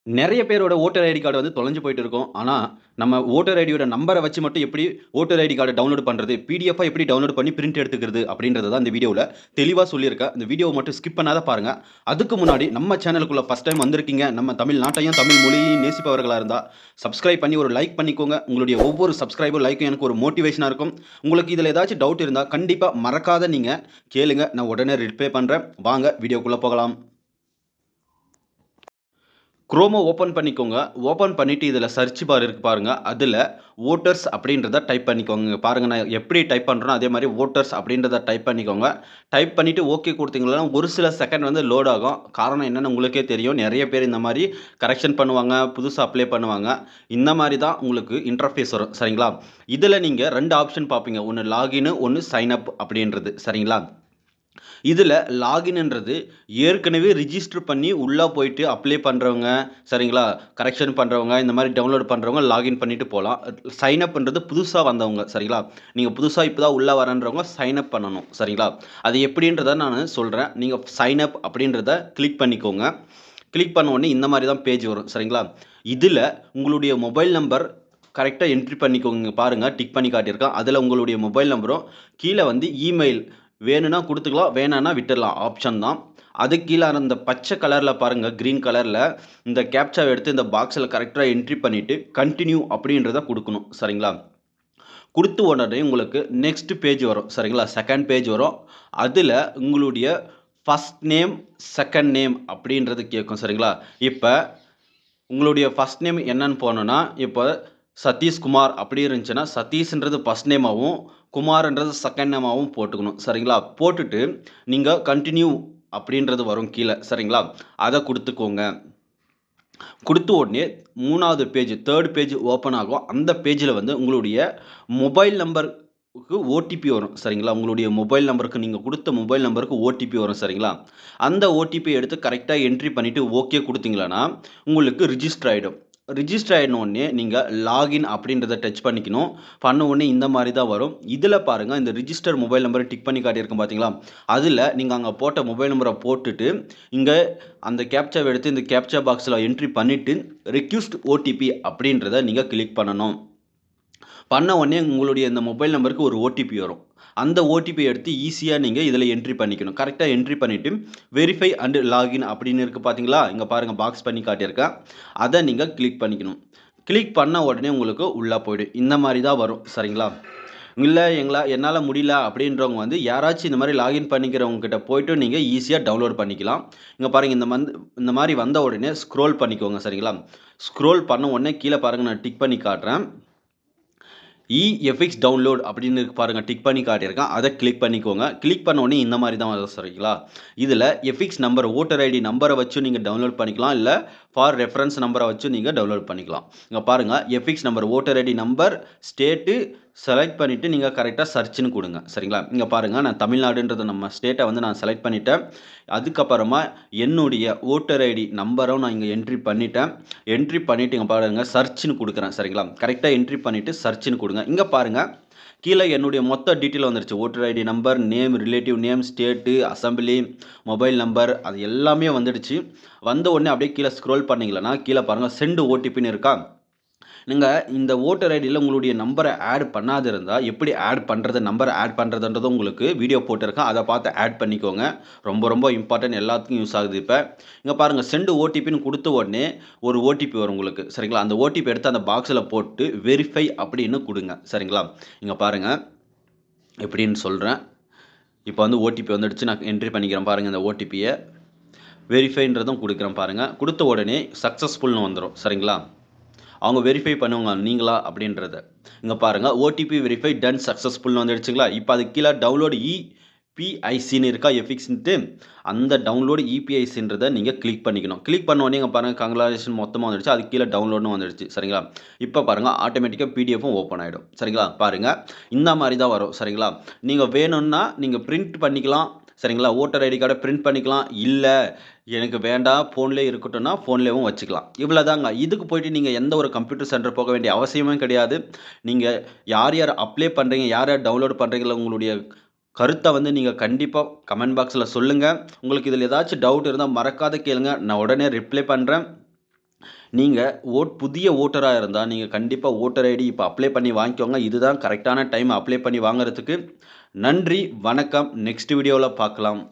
நெறைய பேரோட voter ID card வந்து தொலைஞ்சு போயிட்டு இருக்கும். ஆனா, நம்ம ஓட்டர் ஐடியோட நம்பர வச்சு மட்டும் எப்படி ஓட்டர் ஐடி கார்ட டவுன்லோட் பண்றது? பிடிஎஃப்பா எப்படி டவுன்லோட் பண்ணி பிரிண்ட் எடுத்துக்கிறது? அப்படின்றத தான் இந்த வீடியோல தெளிவா சொல்லியிருக்கேன். இந்த வீடியோவ மட்டும் ஸ்கிப் பண்ணாத பாருங்க. அதுக்கு முன்னாடி நம்ம சேனலுக்குள்ள ஃபர்ஸ்ட் டைம் வந்திருக்கீங்க. நம்ம தமிழ் நாட்டையும், தமிழ் மொழியையும் நேசிப்பவர்களா இருந்தா, சப்ஸ்கிரைப் பண்ணி ஒரு லைக் பண்ணிக்கோங்க. உங்களுடைய ஒவ்வொரு சப்ஸ்கிரைபும், லைக்கும் எனக்கு ஒரு மோட்டிவேஷனா இருக்கும். உங்களுக்கு இதுல ஏதாச்சும் டவுட் இருந்தா, கண்டிப்பா மறக்காத நீங்க கேளுங்க. நான் உடனே ரிப்ளை பண்றேன். வாங்க வீடியோக்குள்ள போகலாம். குரோம ஓப்பன் பண்ணிக்கோங்க. ஓப்பன் பண்ணிட்டு இதில சர்ச் பார் இருக்கு பாருங்க. அதில வோட்டர்ஸ் அப்படின்றத டைப் பண்ணிக்கோங்க. பாருங்க நான் எப்படி டைப் பண்றேனோ, அதே மாரி வோட்டர்ஸ் அப்படின்றத டைப் பண்ணிக்கோங்க. டைப் பண்ணிட்டு ஓகே குடுத்தீங்கன்னா, ஒரு சில செகண்ட் வந்து லோட் ஆகும். காரணம் என்னன்னு உங்களுக்கே தெரியும். நெறைய பேர் இந்த மாரி கரெக்ஷன் பண்ணுவாங்க. புதுசா அப்ளை பண்ணுவாங்க. இந்த மாரி தான் உங்களுக்கு இன்டர்ஃபேஸ் வரும். சரிங்களா? இதில நீங்க 2 ஆப்ஷன் பார்ப்பீங்க. ஒண்ணு லாகின், ஒண்ணு சைன் அப் அப்படின்றது. சரிங்களா? இதில லாகின்ன்றது ஏற்கனவே ரிஜிஸ்டர் பண்ணி உள்ள போயிட்டு அப்ளை பண்றவங்க, சரிங்களா? கரெக்ஷன் பண்றவங்க, இந்த மாரி டவுன்லோட் பண்றவங்க லாகின் பண்ணிட்டு போலாம். சைன் அப்ன்றது புதுசா வந்தவங்க, சரிங்களா? நீங்க புதுசா இப்ப தான் உள்ள வரேன்றவங்க சைன் அப் பண்ணணும், சரிங்களா? அது எப்படின்றத நானு சொல்றேன். நீங்க சைன் அப் அப்படின்றத கிளிக் பண்ணிக்கோங்க. கிளிக் பண்ண உடனே இந்த மாரி தான் பேஜ் வரும், சரிங்களா? இதில உங்களுடைய மொபைல் நம்பர் கரெக்ட்டா என்ட்ரி பண்ணிக்கோங்க. இங்க பாருங்க டிக் பண்ணி காட்டியிருக்கேன். அதில உங்களுடைய மொபைல் நம்பரும், கீழ வந்து இமெயில் வேணும்னா குடுத்துக்கலாம், வேணான்னா விட்டுறலாம். ஆப்ஷன் தான். அதுக்கு கீழ அந்த பச்சை கலர்ல பாருங்க, கிரீன் கலர்ல இந்த கேப்ச்சாவ எடுத்து இந்த பாக்ஸ்ல கரெக்ட்டா என்ட்ரி பண்ணிட்டு, கன்டின்யூ அப்படின்றத குடுக்கணும். சரிங்களா? குடுத்த உடனே உங்களுக்கு நெக்ஸ்ட் பேஜ் வரும். சரிங்களா? செகண்ட் பேஜ் வரும். அதில உங்களுடைய ஃபர்ஸ்ட் நேம், செகண்ட் நேம் அப்படின்றது கேட்கும். சரிங்களா? இப்ப உங்களுடைய ஃபர்ஸ்ட் நேம் என்னன்னு போடணும்னா, இப்ப சதீஷ்குமார் அப்படி இருந்துச்சுன்னா, சதீஷ்ன்றது ஃபர்ஸ்ட் நேமாவும், குமார்ன்றது செகண்ட் நேமாவும் போட்டுக்கணும். சரிங்களா? போட்டுட்டு நீங்க கன்டின்யூ அப்படின்றது வரும் கீழ. சரிங்களா? அத குடுத்துக்கோங்க. குடுத்த உடனே 3வது பேஜ், 3 பேஜ் ஓப்பன் ஆகும். அந்த பேஜ்ல வந்து உங்களுடைய மொபைல் நம்பருக்கு ஓடிபி வரும். சரிங்களா? உங்களுடைய மொபைல் நம்பருக்கு நீங்க குடுத்த மொபைல் நம்பருக்கு ஓடிபி வரும். சரிங்களா? அந்த ஓடிபி எடுத்து கரெக்ட்டா என்ட்ரி பண்ணிட்டு ஓகே குடுத்தீங்களான்னா, உங்களுக்கு ரிஜிஸ்டர் ஆயிடும். ரிஜிஸ்டர் ஆயின உடனே நீங்க லாகின் அப்படின்றத டச் பண்ணிக்கணும். பண்ண உடனே இந்த மாரி தான் வரும். இதில பாருங்க இந்த ரிஜிஸ்டர் மொபைல் நம்பர டிக் பண்ணி காட்டியிருக்கும் பார்த்தீங்களா? அதில நீங்க அங்க போட்ட மொபைல் நம்பர போட்டுட்டு, இங்க அந்த கேப்ச்சாவ எடுத்து இந்த கேப்ச்சா பாக்ஸ்ல என்ட்ரி பண்ணிட்டு, ரெக்வெஸ்ட் ஓடிபி அப்படின்றத நீங்க கிளிக் பண்ணணும். பண்ண உடனே உங்களுடைய இந்த மொபைல் நம்பருக்கு ஒரு ஓடிபி வரும். அந்த ஓடிபி எடுத்து ஈஸியா நீங்க இதில என்ட்ரி பண்ணிக்கணும். கரெக்ட்டா என்ட்ரி பண்ணிட்டு, வெரிஃபை அண்ட் லாகின் அப்படின்னு இருக்கு பார்த்தீங்களா? இங்க பாருங்க பாக்ஸ் பண்ணி காட்டியிருக்கேன். அத நீங்க கிளிக் பண்ணிக்கணும். கிளிக் பண்ண உடனே உங்களுக்கு உள்ள போயிடும். இந்த மாரி தான் வரும். சரிங்களா? இல்ல என்னால முடியல அப்படின்றவங்க வந்து யாராச்சும் இந்த மாரி லாகின் பண்ணிக்கிறவங்க கிட்ட போயிட்டு நீங்க ஈஸியா டவுன்லோட் பண்ணிக்கலாம். இங்க பாருங்க இந்த மாரி வந்த உடனே ஸ்க்ரோல் பண்ணிக்கோங்க. சரிங்களா? ஸ்க்ரோல் பண்ண உடனே கீழ பாருங்க நான் டிக் பண்ணி காட்டுறேன். எஃப்எக்ஸ் டவுன்லோட் அப்படின்னு இருக்கு பாருங்க. டிக் பண்ணி காட்டியிருக்கேன். அத கிளிக் பண்ணிக்கோங்க. கிளிக் பண்ண உடனே இந்த மாரி தான் வரும் சரிங்களா? இதில எஃப்எக்ஸ் நம்பர் ஓட்டர் ஐடி நம்பர வச்சும் நீங்க டவுன்லோட் பண்ணிக்கலாம். இல்ல ஃபார் ரெஃபரன்ஸ் நம்பர வச்சும் நீங்க டவுன்லோட் பண்ணிக்கலாம். இங்க பாருங்க FX number, voter ID number, state select பண்ணிட்டு நீங்க கரெக்ட்டா சர்ச்ன்னு குடுங்க. சரிங்களா? இங்க பாருங்க நான் தமிழ்நாடுன்றத நம்ம ஸ்டேட்ட வந்து நான் செலக்ட் பண்ணிட்டேன். அதுக்கப்புறமா என்னுடைய ஓட்டர் ஐடி நம்பரும் நான் இங்க என்ட்ரி பண்ணிட்டேன். என்ட்ரி பண்ணிட்டு இங்க பாருங்க சர்ச்ன்னு குடுக்குறேன். சரிங்களா? கரெக்ட்டா என்ட்ரி பண்ணிட்டு சர்ச்ன்னு குடுங்க. இங்க பாருங்க கீழ என்னுடைய மொத்த டீட்டெயில் வந்துருச்சு. Voter ID number, name, relative name, state, assembly, mobile number அது எல்லாமே வந்துடுச்சு. வந்த உடனே அப்படியே கீழ ஸ்க்ரோல் பண்ணீங்கன்னா, கீழ பாருங்க செண்ட் ஓடிபின்னு இருக்கா? நீங்க இந்த ஓட்டர் ஐடில உங்களுடைய நம்பர ஆட் பண்ணாது இருந்தா, எப்படி ஆட் பண்றது, நம்பர ஆட் பண்றதுன்றத உங்களுக்கு வீடியோ போட்டிருக்கேன். அத பார்த்து ஆட் பண்ணிக்கோங்க. ரொம்ப ரொம்ப இம்பார்ட்டன்ட் எல்லாத்துக்கும் யூஸ் ஆகுது இப்ப. இங்க பாருங்க செண்ட் ஓடிபின்னு குடுத்த உடனே ஒரு ஓடிபி வரும் உங்களுக்கு. சரிங்களா? அந்த ஓடிபி எடுத்து அந்த பாக்ஸ்ல போட்டு வெரிஃபை அப்படின்னு குடுங்க. சரிங்களா? இங்க பாருங்க எப்படின்னு சொல்றேன். இப்ப வந்து ஓடிபி வந்துடுச்சு. நான் என்ட்ரி பண்ணிக்கிறேன் பாருங்க இந்த ஓடிபிய. வெரிஃபைன்றதும் குடுக்குறேன் பாருங்க. குடுத்த உடனே சக்சஸ்ஃபுல்னு வந்துரும். சரிங்களா? அவங்க வெரிஃபை பண்ணுவாங்க நீங்களா அப்படின்றத. இங்க பாருங்க ஓடிபி வெரிஃபை டன் சக்சஸ்ஃபுல்னு வந்துடுச்சுங்களா? இப்ப அதுக்கு கீழ டவுன்லோட் இபிஐசின்னு இருக்கா எஃபிக்ஸ்ன்ட்டு. அந்த டவுன்லோட் இபிஐசின்றத நீங்க கிளிக் பண்ணிக்கணும். கிளிக் பண்ண உடனே இங்க பாருங்க கங்ராச்சுலேஷன் மொத்தமா வந்துடுச்சு. அதுக்கு கீழ டவுன்லோட்ன்னு வந்துடுச்சு. சரிங்களா? இப்ப பாருங்க ஆட்டோமேட்டிக்கா பிடிஎஃப்பும் ஓப்பன் ஆயிடும். சரிங்களா? பாருங்க இந்த மாரி தான் வரும். சரிங்களா? நீங்க வேணும்னா நீங்க பிரிண்ட் பண்ணிக்கலாம். சரிங்களா? ஓட்டர் ஐடி கார்ட பிரிண்ட் பண்ணிக்கலாம். இல்ல எனக்கு வேண்டாம் ஃபோன்லயே இருக்கட்டும்னா, ஃபோன்லயும் வச்சுக்கலாம். இவ்வளதாங்க. இதுக்கு போயிட்டு நீங்க எந்த ஒரு கம்ப்யூட்டர் சென்டர் போக வேண்டிய அவசியமே கிடையாது. நீங்க யார் யார் அப்ளை பண்றீங்க, யார் யார் டவுன்லோட் பண்றீங்களோ உங்களுடைய கருத்த வந்து நீங்க கண்டிப்பா கமெண்ட் பாக்ஸ்ல சொல்லுங்க. உங்களுக்கு இதில ஏதாச்சும் டவுட் இருந்தா மறக்காத கேளுங்க. நான் உடனே ரிப்ளை பண்றேன். நீங்க புதிய ஓட்டரா இருந்தா, நீங்க கண்டிப்பா ஓட்டர் ஐடி இப்ப அப்ளை பண்ணி வாங்கிக்கோங்க. இதுதான் கரெக்ட்டான டைம் அப்ளை பண்ணி வாங்குறதுக்கு. நன்றி, வணக்கம். நெக்ஸ்ட் வீடியோல பார்க்கலாம்.